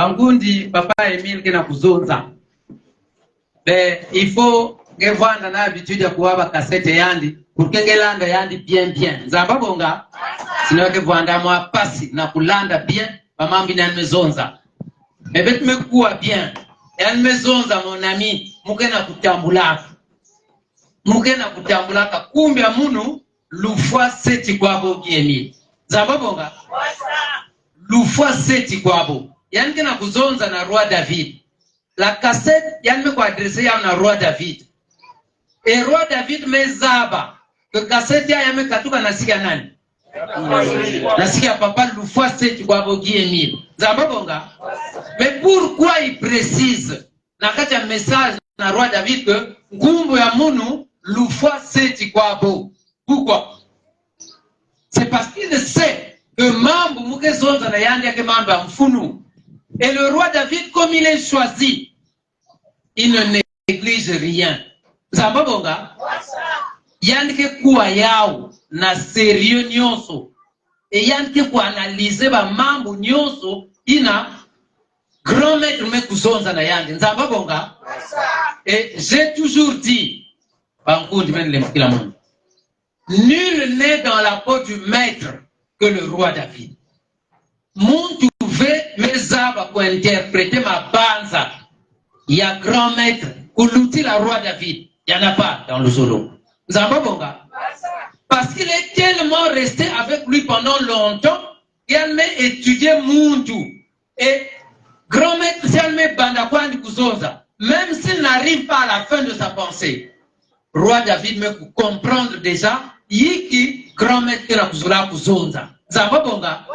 bangundi papa Emile kena kuzonza. Il faut que vanda na habitude ya kuwaba kasete yandi kukengelanda yandi bien nzamba bonga sino ke vanda mwa pasi na kulanda bien mamambi na mezonza bet mekuwa bien yan mezonza mon ami mukena kutambulaka kumbe amunu lufwa seti kwabo gieni nzamba bonga lufwa seti kwabo yan kena kuzonza na roi David. La cassette, il y a me adressé à un roi David. Et roi David me zaba. Que cassette, il y a me katuka nasikia nani. Nasikia papa l'oufwa c'est tu vois bogi Emile. Zaba bonga. Mais pourquoi il précise na kati un message na roi David que ngumbu ya munu l'oufwa c'est tu vois bo. Pourquoi? C'est parce qu'il sait que mambu muke zonza na yandi yake mambu ya mfunu. Et le roi David, comme il est choisi, il ne néglige rien. Zambabonga, yanke kuwa yao na sérieux nyonso. Et yanke kuwa analyser ba mambo nyonso ina grand maître me kuzonza na yandi. Zambabonga. Et j'ai toujours dit, nul n'est dans la peau du maître que le roi David. Mon mes arbres pour interpréter ma banza. Il y a grand maître, Koulouti la roi David. Il n'y en a pas dans le solo. Parce qu'il est tellement resté avec lui pendant longtemps, il a étudié Mundu. Et grand maître, c'est Bandakwandi Kuzonza. Même s'il n'arrive pas à la fin de sa pensée, roi David me comprendre déjà, Yiki, grand maître Kuzonza. Zambabonga.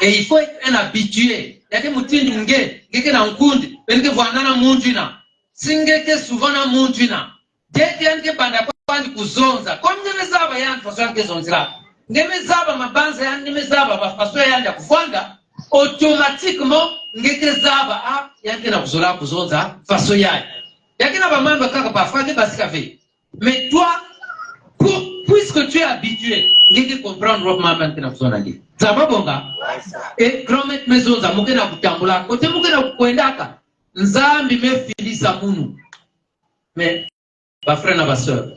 Et il faut être un habitué. Il y a des moutines d'ungue, qui sont en compte, qui sont en mundina. Singeke souvent en mundina. Dès qu'il y a des bandes de kuzonza, comme nous les avons, il y a une façon qu'ils sont là. Nous les avons, ma bande, nous les avons, ma façon, il y a des kufanga. Automatiquement, nous les avons, il y a des kuzonza, façon, il y a. Il y a des membres qui parfois des bascafés. Mais toi, puisque tu es habitué, tu comprends le maman qui n'a dit. Ça va bon gars? Et grand maître maison, ça m'a na kutambula. Kote m'a na kuendaka. Nzambi me fili sa munu. Mais, ma frère na ma soeur.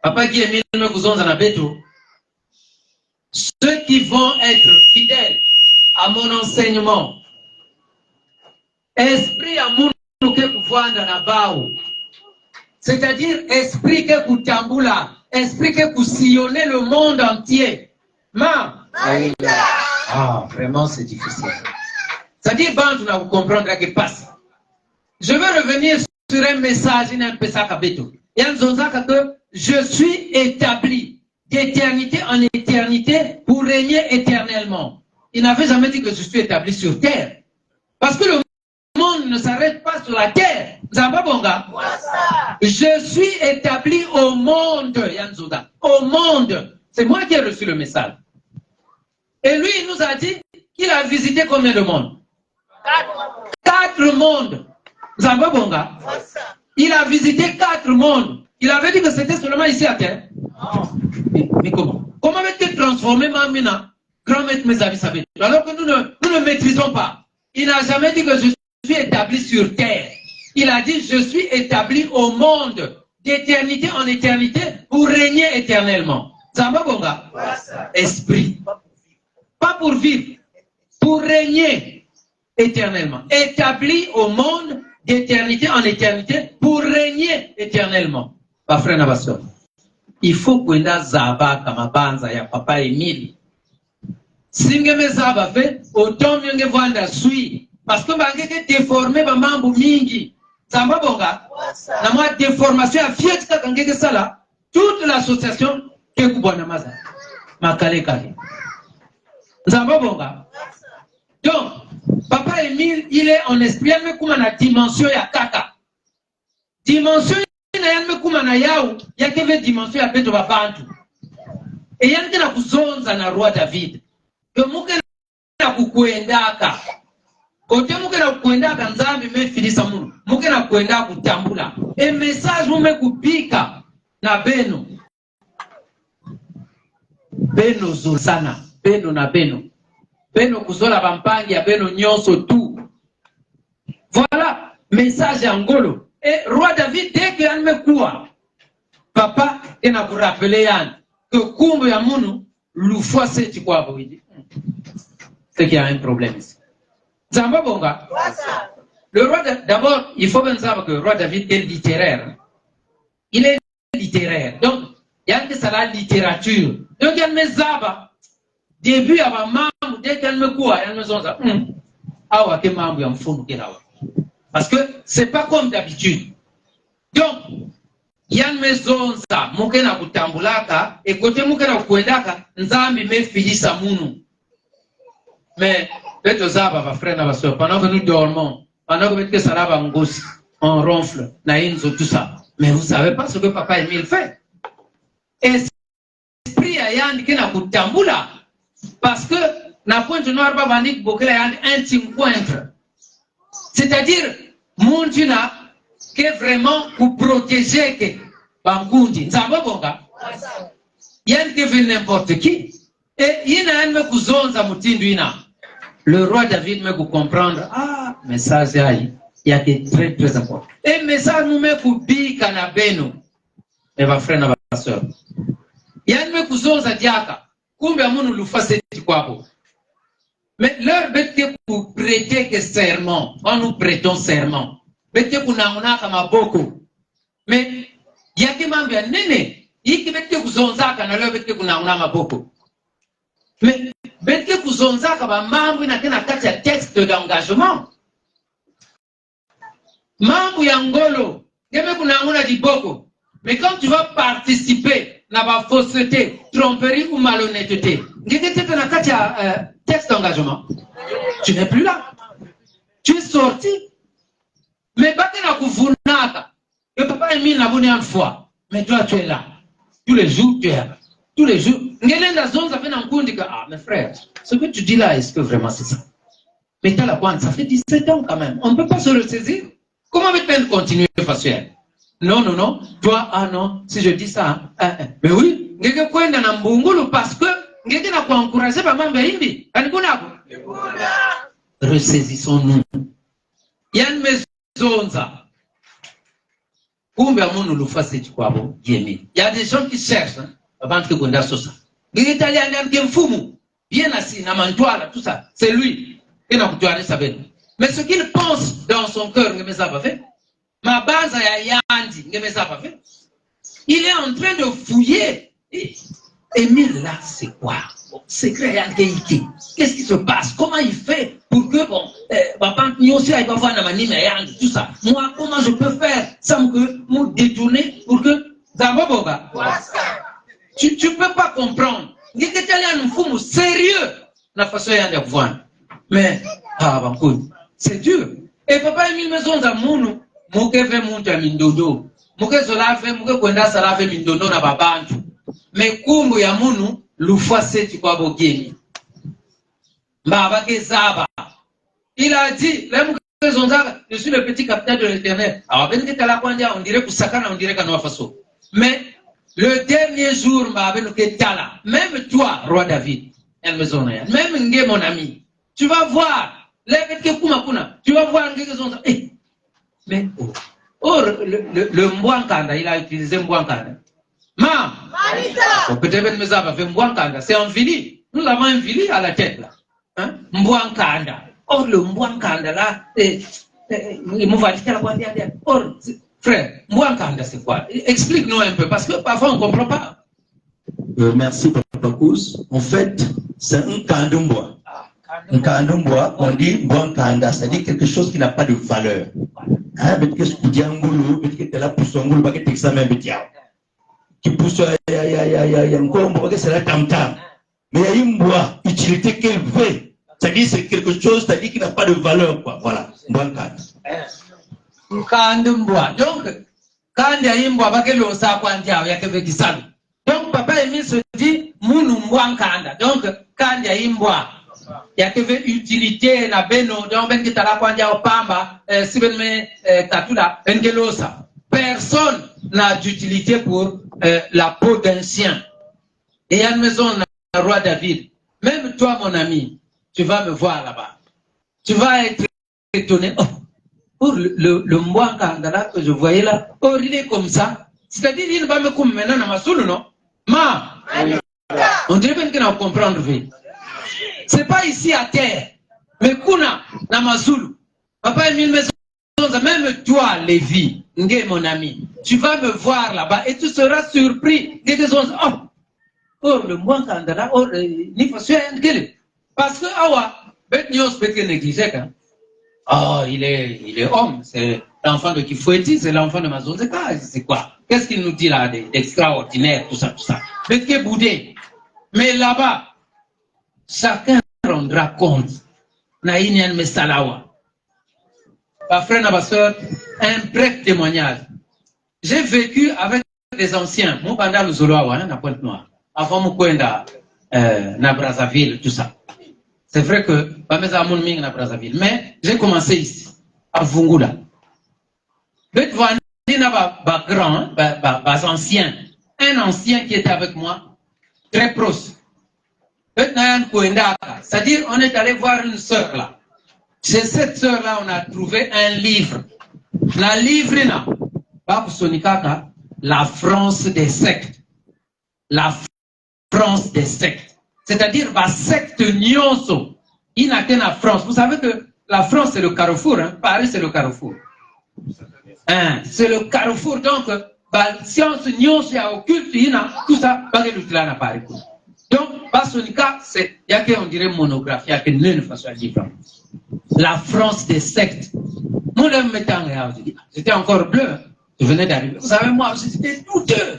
Papa qui est mis me kuzonza na beto. Ceux qui vont être fidèles à mon enseignement. Esprit à munu ke kuvanda na bao. C'est-à-dire esprit que kutambula. Esprit que vous sillonnez le monde entier. Ah, vraiment, c'est difficile. C'est-à-dire, vous comprendre ce qui passe. Je veux revenir sur un message, je suis établi d'éternité en éternité pour régner éternellement. Il n'avait jamais dit que je suis établi sur terre. Parce que le monde ne s'arrête pas sur la terre. Je suis établi au monde, Yanzouda. Au monde. C'est moi qui ai reçu le message. Et lui, il nous a dit qu'il a visité combien de mondes? 4 mondes. Zambabonga. Il a visité 4 mondes. Il avait dit que c'était seulement ici à terre. Mais comment? Comment avait-il transformé Mamina? Grand-maître mes amis savait. Alors que nous ne maîtrisons pas. Il n'a jamais dit que je suis établi sur terre. Il a dit, je suis établi au monde, d'éternité en éternité, pour régner éternellement. Zambabonga, esprit. Pas pour vivre, pour régner éternellement. Établi au monde, d'éternité en éternité, pour régner éternellement. Ma frère Nabasson, il faut que nous zaba kamabanza ya papa Emile. Singeme zaba fait, autant mieux vanda sui. Parce que nous déformé ba mambo mingi. Zambabonga, na moi déformation à fiat kakangeke sala, toute l'association ke kubona maza. Makale kale. Zambabonga. Donc, papa Emile, il est en esprit, il me comme na dimension ya kaka. Dimension na me comme na yao, ya keve dimension ya beto babantu. Et yanke na kuzonza na roi David. Que muke na kukuendaka. Kote muke na kuendaka nzambi me filisa munu. Muke na kuenda kutambula. E message mume kupika na beno. Beno zosana. Beno na beno. Beno kuzola bampangi ya beno nyonso tu. message angolo. Et roi David, dès qu'il y a un quoi, papa, il a rappelé que Kumbo Yamounu, l'oufwa c'est quoi, vous dites. C'est qu'il y a un problème ici. Zamba Bonga. Le roi, d'abord, il faut bien savoir que le roi David est littéraire. Il est littéraire. Donc, il y a que ça la littérature. Donc, il y a mes zaba. Début, il y a ma maman, dès qu'il y a me quoi, il y a me zonza. Ah, ouais, que maman, il y a un fond, parce que c'est pas comme d'habitude. Donc, il y a une maison, ça, mukena kutambulaka, et côté mukena kuendaka, nzambi me filisa munu. Mais, peut-être zaba, va frère, va soeur, pendant que nous dormons, pendant que ça va on ronfle, naïnzo, tout ça. Mais vous savez pas ce que papa Emile fait. Esprit a yandi kena kutambula, parce que, na pointe noire, ba vandik, bokela yandi intime pointe. C'est-à-dire, mon Dieu n'a que vraiment pour protéger que Bangundi. Il y a que n'importe qui. Et il y a un mec qui le roi David me comprendre. Ah, message il y a que très très important. Et message nous met pour bi kanabeno. Et va frère na soeur. Il y a un mec qui diaka. Kumbe amunu lufase kwabo. Mais leur bête pour prêter que serment, quand nous prêtons serment, bête pour n'auna kama beaucoup. Mais il y a que m'ambia nene, il qui bête pour zonza kana leur bête pour n'auna ma beaucoup. Mais bête pour zonza kama mambo ina tena kati ya texte d'engagement. Mambo yangolo, ngebe pour n'auna di beaucoup. Mais quand tu vas participer na ba fausseté, tromperie ou malhonnêteté, ngebe tena kati ya texte d'engagement. Tu n'es plus là. Tu es sorti. Mais Bakena Koufunaka, le papa Emile n'a bonné une fois. Mais toi, tu es là. Tous les jours, tu es là. Tous les jours. Ah, mes frères, ce que tu dis là, est-ce que vraiment c'est ça? Mais t'as la pointe, ça fait 17 ans quand même. On ne peut pas se ressaisir. Comment peut-on continuer de faire? Non, non, non. Toi, ah non, si je dis ça. Mais oui, parce que ressaisissons-nous. Il y a une maison. Il y a des gens qui cherchent avant que Gonda soit ça. Bien assis, tout ça. C'est lui qui n'a pas ça. Mais ce qu'il pense dans son cœur, ma base il est en train de fouiller. Emile là, c'est quoi? Secret qu'est-ce qui se passe? Comment il fait pour que bon, tout ça? Moi, comment je peux faire sans que me détourner pour que tu peux pas comprendre. Sérieux la façon de voir. Mais c'est dur. Et papa Emile maison à Mounou, Mokeve Munta Mindodo, Moke Solave, Moke Kwenda Salave Mindodo na Babantu. Mais Kumbu ya Munu, l'oufwa seti kwa bogeni. Mbaba Kezaba. Il a dit, je suis le petit capitaine de l'Éternel. Alors, ben que la Kwandia, on dirait que Sakana, on dirait qu'à Faso. Mais le dernier jour, même toi, roi David, même Nge, mon ami, tu vas voir, tu vas voir Nge. Mais, le Mbouankanda, il a utilisé Mbouankanda. Peut-être c'est un fili. Nous l'avons un fili à la tête là. Hein? Mbouankanda. Or le Mbouankanda là, or, frère, Mbouankanda c'est quoi? Explique-nous un peu, parce que parfois on ne comprend pas. Merci Papa Kous. En fait, c'est un kandumboa. Un kandumboa, on dit Mbouankanda, c'est-à-dire quelque chose qui n'a pas de valeur. Hein, mais qu'est-ce que tu as un goulou, mais qu'est-ce que tu as pour son goulou, mais qu'est-ce que tu as qui pousse, c'est la tam-tam. Mais il y a une bois, utilité qu'elle veut. C'est-à-dire c'est quelque chose, c'est-à-dire qui n'a pas de valeur, quoi. Voilà. Donc, donc, papa Emile se dit, Mounou Mbouankanda. Donc, quand il y a une bois, il y a que utilité, na beno, donc, ben qui t'a la kwandia au pamba, si ben me, tatula, engelosa. Personne n'a d'utilité pour la peau d'un chien. Et il y a une maison, le roi David. Même toi, mon ami, tu vas me voir là-bas. Tu vas être étonné. Oh, Or, le Mwanga que je voyais là, or il est comme ça. C'est-à-dire, il ne va me comme maintenant dans ma soule, non? Ma! On dirait bien qu'on a comprendre. C'est pas ici à terre. Mais kuna, dans ma soule. Papa Emile Maison, même toi, Lévi, mon ami, tu vas me voir là-bas et tu seras surpris. Oh, le Mwanga là, oh, il faut se faire. Parce que, oh, il est homme, c'est l'enfant de Kifoueti, c'est l'enfant de Mazonzeka, c'est quoi? Qu'est-ce qu'il nous dit là d'extraordinaire, tout ça. Mais boudé. Mais là-bas, chacun rendra compte. Naïnian Mesalawa. Ma frère, ma soeur, un bref témoignage. J'ai vécu avec des anciens, mon bandar le Zoloawa, na Pointe-Noire, avant mon coin na Brazzaville, tout ça. C'est vrai que Brazzaville, mais j'ai commencé ici, à Vungula. Un ancien qui était avec moi, très proche. C'est-à-dire, on est allé voir une sœur là. Chez cette sœur-là, on a trouvé un livre. La livre là, la France des sectes. La France des sectes. C'est-à-dire, la secte Nyonso, il n'a qu'un la France. Vous savez que la France, c'est le carrefour. Hein? Paris, c'est le carrefour. Hein? C'est le carrefour. Donc, la science Nyonso, il y a occulte, il y a tout ça, pas que l'outil là Paris. Donc, Bassonica, il y a qu'on dirait monographie, il y a que l'une façon différente. La France des sectes. Moi, j'étais encore bleu. Je venais d'arriver. Vous savez, moi, j'étais douteux.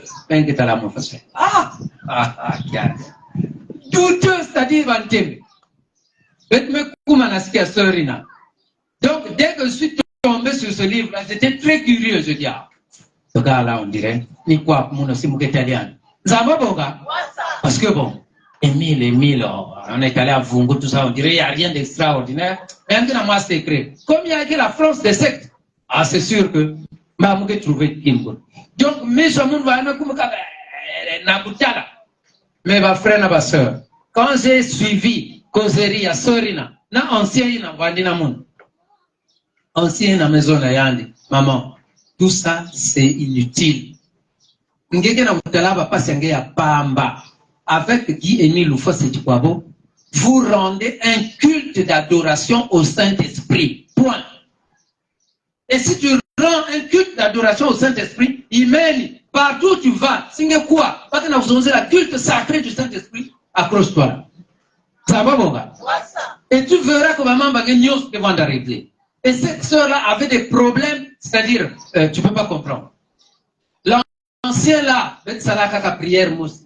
Douteux, c'est-à-dire, donc, dès que je suis tombé sur ce livre-là, j'étais très curieux. Je dis, ce gars-là, on dirait, ni quoi, mon aussi, mon italien. Parce que bon, Émile, on est allé à Vungo, tout ça, on dirait, il n'y a rien d'extraordinaire. Même que moi, c'est écrit. Comme il y a la France des sectes, c'est sûr que, je trouvé Kimbo. Donc, mes gens va mais ma frère, ma soeur, quand j'ai suivi causerie à Sorina, na ancien na Vandina Moun, ancien na maison na Yandi, maman, tout ça c'est inutile. Avec Guy-Émile Loufos-Sétikwabo, vous rendez un culte d'adoration au Saint-Esprit. Point. Et si tu rends un culte d'adoration au Saint-Esprit, il mène partout où tu vas. C'est quoi? Parce que vous avez la culte sacré du Saint-Esprit, accroche-toi. Ça va, mon gars? Et tu verras que maman va gagner ce vont d'arrêter. Et cette sœur-là avait des problèmes, c'est-à-dire, tu ne peux pas comprendre. L'ancien là, la prière mousse.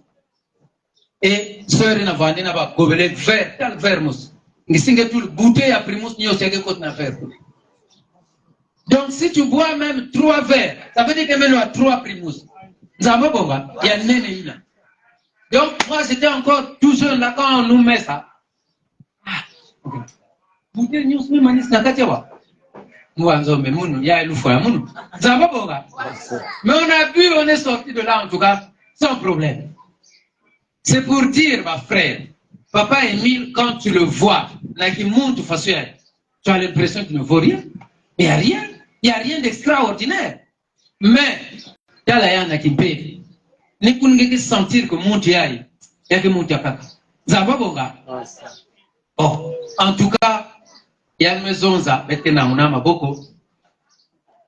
Et sœur n'a vendu n'a pas gobelet vert, tel vert mousse. Ni singe tout le bouteille à primus ni au siège côte n'a faire. Donc si tu bois même 3 verres, ça veut dire que même à 3 primus. Nous avons bon, il y a néné là. Donc moi j'étais encore tout jeune là quand on nous met ça. Bouteille ni au siège manis n'a qu'à tirer. Moi on met mon, il y a le foie mon. Nous avons bon. Mais on a bu, on est sorti de là en tout cas sans problème. C'est pour dire, ma frère, Papa Émile, quand tu le vois, là, qui monte facial, tu as l'impression qu'il ne vaut rien. Il n'y a rien d'extraordinaire. Mais, il y a la yana qui me paye. Ne pouvez sentir que mon Dieu il y a que mon Dieu papa. Ça va, bon gars? Oh, en tout cas, il y a une maison, ça, bête na unama boko.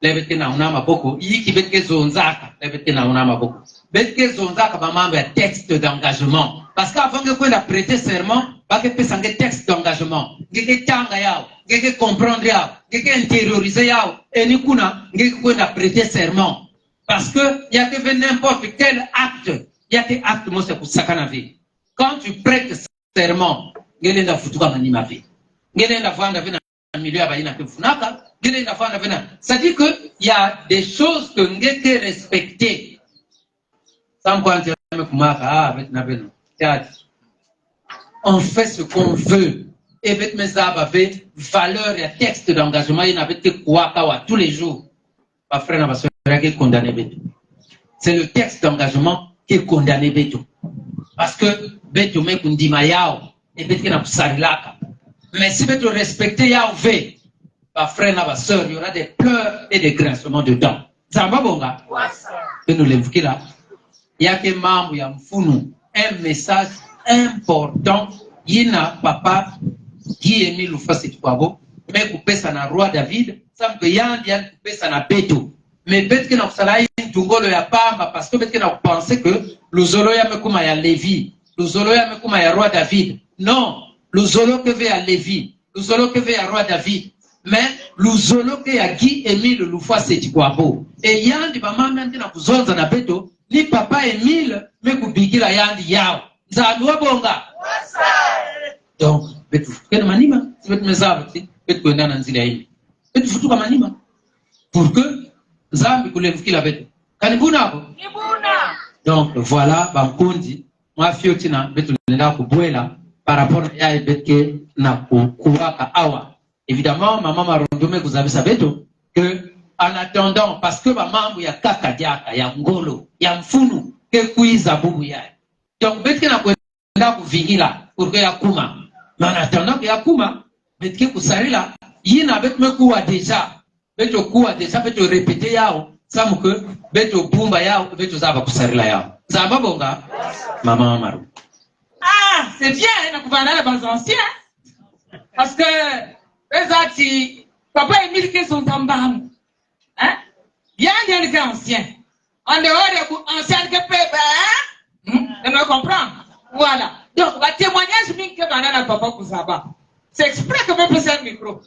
Les bête na unama boko. Il y a qui bête que zonzaka, les bête na unama boko. Betke zonza kabama un texte d'engagement. Parce qu'avant que vous prêter serment, pas que vous ayez un texte d'engagement. Vous avez que comprendre, vous avez intérioriser, et nous avons prêter serment. Parce que il y a que n'importe quel acte, il y a des actes, moi c'est pour ça qu'on a vu. Quand tu prêtes serment, vous avez un foutu comme un vie. Vous avez un milieu à Baïna que vous n'avez pas. C'est-à-dire qu'il y a des choses que vous devez respecter. On fait ce qu'on veut. Et avec mes avec valeur et texte d'engagement, il n'y avait que quoi tous les jours. Ma frère n'a pas condamné. C'est le texte d'engagement qui est condamné Beto. Parce que Beto m'a dit Mayao et Beto n'a pas. Mais si Beto respectait Yao V, frère, ma soeur, il y aura des pleurs et des grincements de dents. Ça va bon, gars? Que nous l'évoquons là. Il y a que membre, il y a un message important. Il y a papa qui est mis le face et tout, mais coupé ça na roi David, ça me y a coupé ça na Beto. Mais peut-être que nous allons tungo le yapamba parce que peut-être que nous pensons que le zolo ya mekuma ya Lévi, le zolo ya mekuma ya roi David. Non, le zolo que veut ya Lévi, le zolo que veut ya roi David. Mais le zolo que ya Guy Émile le fois c'est du boabo. Et yandi maman maintenant na kuzonza na Beto, ni papa Émile me kubigila yandi yao. Nzalua bonga. Donc, Beto, quel manima, si Beto me zavati, Beto kwenda na nzila hili. Beto futuka manima. Pour que Zambi kulevuki la Beto. Kanibuna hapo? Nibuna. Donc voilà, bankundi, moi fiotina Beto nenda kubuela par rapport à Betke na kuwaka awa. Évidemment, maman m'a rondome kuzabisa Beto que en attendant, parce que maman ya kaka diaka, ya ngolo, ya mfunu, que kuiza bubu ya. Donc Betke na kwenda kuvingila pour que ya kuma. Mais en attendant que ya kuma, Betke kusarila, yina Beto mekuwa déjà. Beto kuwa déjà Beto répéter yao, samu que Beto bumba yao, Beto zaba kusarila yao. Zaba bonga, maman Amaru. Ah, c'est bien, on a couvert les anciens. Parce que, les papa Émile qui sont en bas. Hein? Il y a des anciens. En dehors des anciens que papa, hein? On me comprend. Voilà. Donc, le témoignage que banana papa Kouzaba. C'est exprès que je fais un micro.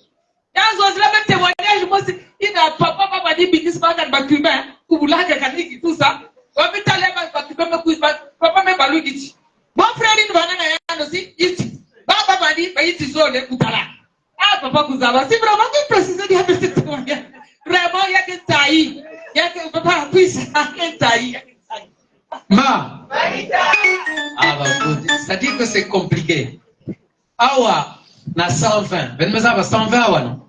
Dans un témoignage, moi, il a papa dit bidis pas dans le cubain, ou là, tout ça. On peut aller papa me balou dit. Mon frère, il va aller aussi, il papa dit, il s'est zone, écoutala. Ah, papa Kouzaba, c'est vraiment une précision de ce témoignage. Vraiment, il y a que taï. Il y a que papa puisse, il y a que taï. Ma. Ah, bah, c'est-à-dire que c'est compliqué. Awa. Na 120, ben mais ça va 120 awa non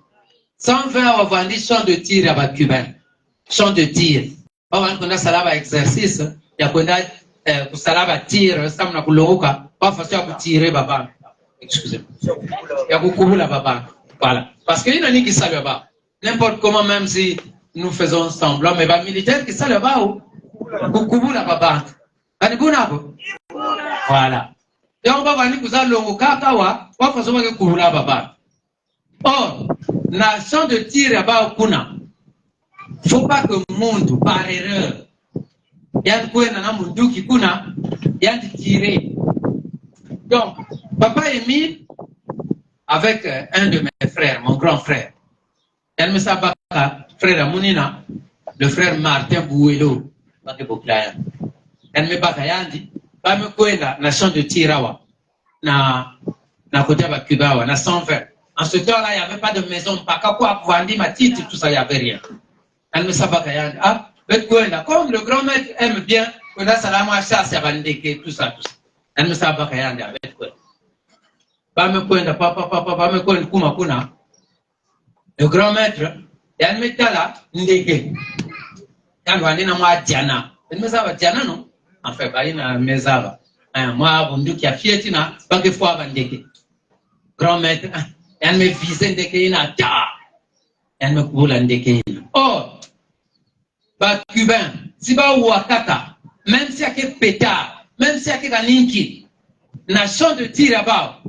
120 awa vandi champ de tir à cubain, champ de tir awa kuna salaba exercice ya kwenda kusalaba tir samna kulongoka pas façon ya tirer baba, excusez-moi, ya kukubula baba, voilà, parce que il y en a qui salent baba n'importe comment, même si nous faisons semblant, mais les militaires qui salent baba kukubula baba kanibuna hapo, voilà. Et on va venir vous aller au kakawa, on va faire que kula baba. Or, la champ de tir là-bas kuna. Faut pas que le monde par erreur. Y'a quoi na mundu qui kuna, y'a de tirer. Donc, papa Émile avec un de mes frères, mon grand frère. Elle me sabaka frère Amunina, le frère Martin Bouelo, elle me bakayandi. Ba me kwenda na champ de tir na côté ba Cuba na 120. En ce temps-là, il n'y avait pas de maison, pas quoi vendre ma titre, tout ça, il n'y avait rien. Elle me sabaka yandi. Ah, comme le grand maître aime bien, on a salama chasse à bandeke, tout ça, tout ça. Elle me sabaka yandi avec quoi. Ba me kwenda papa me kwenda kuma kuna. Le grand maître, elle me tala ndeke. Elle va aller na moi Diana. Elle me sabaka Diana non? Enfin, il y a mes avas. Moi, bon, qui a fié, pas que fois avant d'être grand maître, elle me visait dès qu'il y a elle me couvre dès qu'il y a. Oh, pas cubain, si pas Ouakata, même si y a que pétard, même si y a que Ganinki, nation de tir là-bas,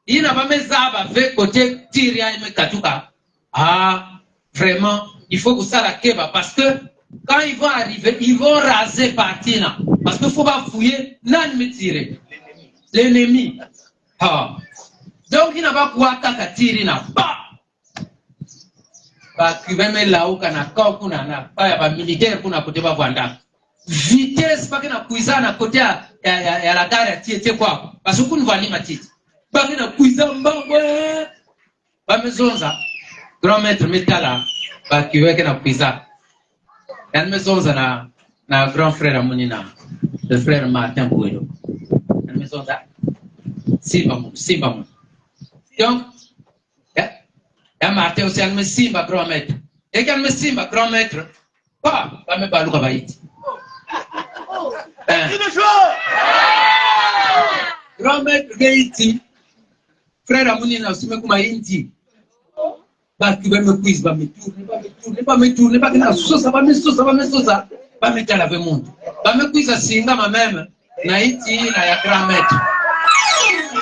il n'a pas mes avas avec côté tir et me katouka. Ah, vraiment, il faut que ça la keba parce que quand ils vont arriver, ils vont raser partir là. Parce qu'il ne faut pas fouiller, non me tirer. L'ennemi. Ah. Donc il n'a pas quoi tirer là. Bah, Cubain met là-haut, qu'on a corps, qu'on a pas militaire, qu'on a côté pas vendre. Vitesse, pas qu'on a cuisine à côté à la gare, tu quoi. Parce qu'on va aller ma titre. Pas qu'on a cuisine, ouais. Pas maison ça. Grand maître, mettez là. Bah, Cubain qu'on a cuisine. Elle me sonne na grand frère Amunina, le frère Martin Bouelo. Elle me sonne ça. Simba. Donc, et Martin aussi, elle me simba grand maître. Et qu'elle me simba grand maître, pas me balou kabaïti. Grand maître Gaïti, frère Amunina aussi me kuma inti. Qui va me quiz, va me tourner, pas que la sauce, va me sauce, va me faire la monde. Va me quiz à Singa, ma même, Naïti, na grand-mère.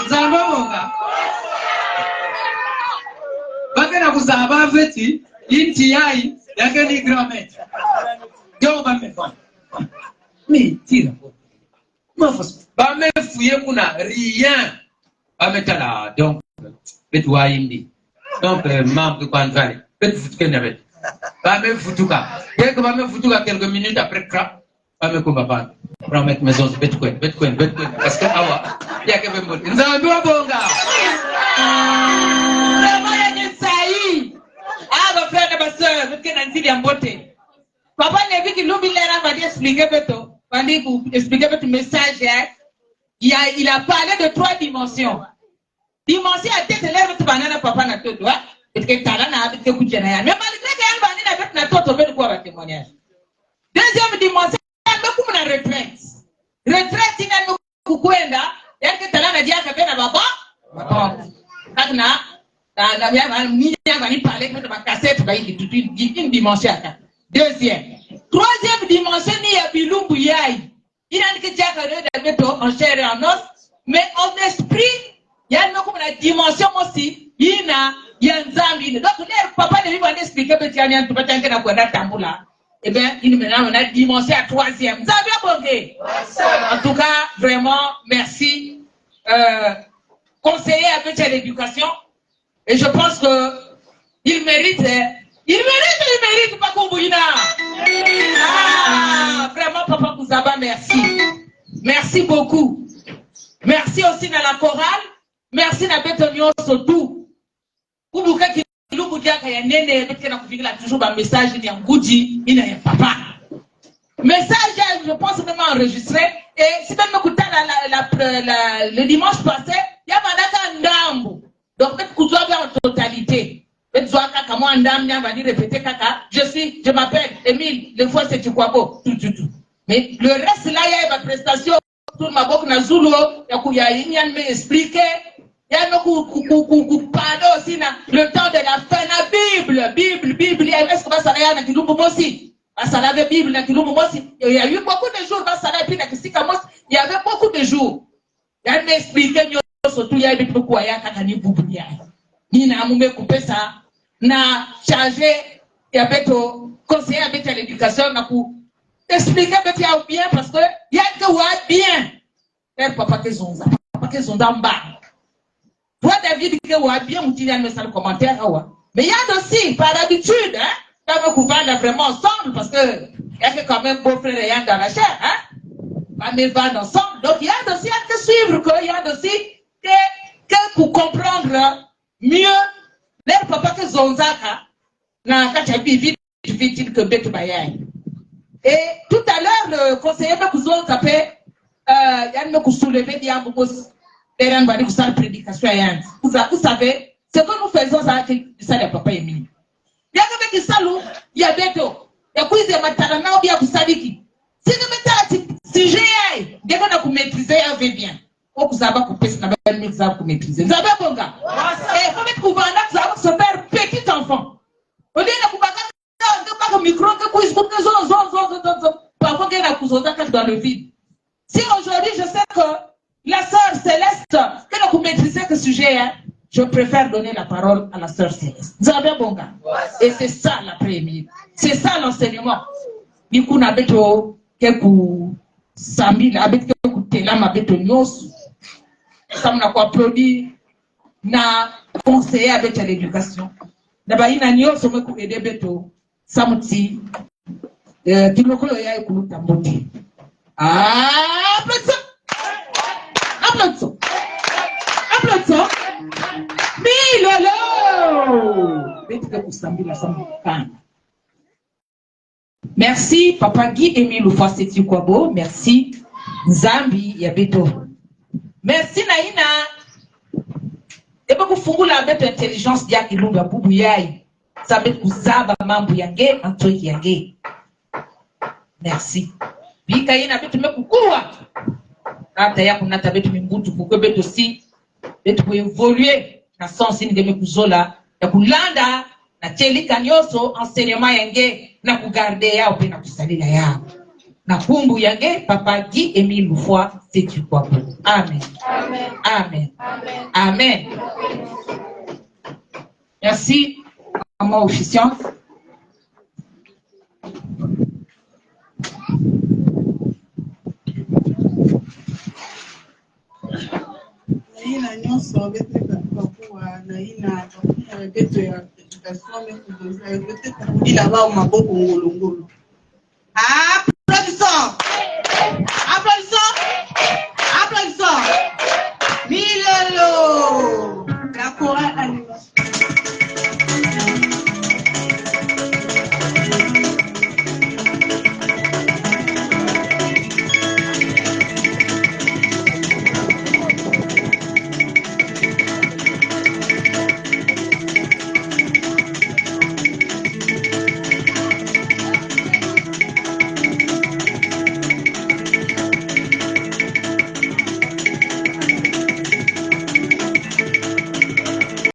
Zamba, Bakana Kuzaba Veti, Intiai, Yakani grand-mère. Yo, va me faire. Mais, tire. Va me fouiller, rien. Va me faire là, donc, Betua Indi. Donc, membre de Kwanzali, peut-être que n'avait pas me foutuka. Dès que va me foutuka quelques minutes après, crap, va me combattre. Pour mettre maison, Bitcoin. Parce que, il y a que même bon. Nous avons deux bonga. Vraiment, il y a des saillies. Ah, ma frère et ma soeur, vous êtes en train de beauté. Papa n'a vu que l'homme va dire expliquer peut-être. Va dire expliquer peut-être message. Il a parlé de 3 dimensions. Dimension à tête lève banana papa na tout doigt et que talana avec que kujana mais malgré que elle banana avec na tout on veut quoi avec témoignage. Deuxième dimension elle me comme na retraite il n'a nous kuenda elle que talana dia ka bena baba kana na bien ni va ni parler que ma cassette va y toute une dimension. Deuxième troisième dimension ni ya bilumbu yai il a que dia ka de mettre en chair et en os mais en esprit. Il y a une dimension aussi, il y a un donc, papa ne lui va expliquer que tu as un peu de temps là. Eh bien, il me a une dimension à 3e. Vous avez bien. En tout cas, vraiment, merci. Conseiller avec l'éducation. Et je pense que il mérite pas qu'on vous vraiment, papa Kouzaba, merci. Merci beaucoup. Merci aussi dans la chorale. Merci na betonio surtout. Kubuka ki lubu diaka ya nene betke na kufikira toujours ba message ni ngudi ina ya papa. Message je pense vraiment enregistré et si même kutana le dimanche passé, ya manaka ndambu. Donc peut kuzwa en totalité. Peut zwa kaka moi ndam nya va dire répéter kaka, je m'appelle Émile, le fois c'est Tukwabo, tout. Mais le reste là il y a ma prestation tout ma bok na Zulu ya kuya yin me expliquer. Il y a aussi le temps de la fin la Bible. Est-ce que ça a été aussi? Ça a été Bible, il y a eu beaucoup de jours, il y avait beaucoup de jours. Il y a expliqué surtout il y a eu beaucoup de ni na mumé coupé ça, na chargé, il y avait conseiller avec l'éducation, na pour expliquer bien parce que il y a que bien. Père papa que zonza en bas. Toi, David, qui a bien utilisé un message commentaire, mais il y a aussi, par habitude, quand vous vendez vraiment ensemble, parce que il y a quand même beau frère et dans la chair, mais vendent ensemble. Donc, il y a aussi à suivre, il y a aussi que pour comprendre mieux, leur papa que Zonzaka, n'a qu'à vite que Beto Bayay. Et tout à l'heure, le conseiller que Zonzaka, il y a une soulever diabos. Vous savez, ce que nous faisons, ça de papa et mimi. Il y a des salons, il y a des dos, il y a des matarana, il y a des sadiki. Si nous mettons il y a des maîtriser, il bien. Vous avez coupé, vous avez maîtriser. Vous avez bon gars. Et vous mettez vous avez se faire petit enfant. Au lieu de vous micro, que vous parfois qu'il y a dans le vide. Si aujourd'hui je sais que la sœur Céleste, que vous maîtrisez ce sujet, je préfère donner la parole à la sœur Céleste. Vous avez bon gars. Et c'est ça la première. C'est ça l'enseignement. Du coup, on a beto quelques sambi, avec quelques télam, avec nyos. Ça m'a applaudi. Na conseiller avec l'éducation. D'abord, il y a nyos, on m'a aidé beto. Samouti, Timokolo ya ekulu tambote. Applaudissons. Merci, Papa Guy Émile Oufouasseti Kwabo. Merci, Nzambi Yabeto. Merci, Naïna. Et beaucoup fungula avec intelligence dia kilunga bubu yai. Ça met kuzaba mambu yange, anto yange. Merci. Bika yina betu mekukua. Ata ya kunata betu mimbutu kukwe betu si. Betu évoluer na sens ni de mekuzola. Ya kulanda na chelika nyoso enseignement yange na kugarde yao pe na kusalila yao na kumbu yange papa Guy Émile Moufoua c'est quoi pour amen amen amen amen amen. Merci maman officiante. Ina nyoso bete kwa na ina beto ya education me kudoza bete kwa ila ba maboko ngolongolo.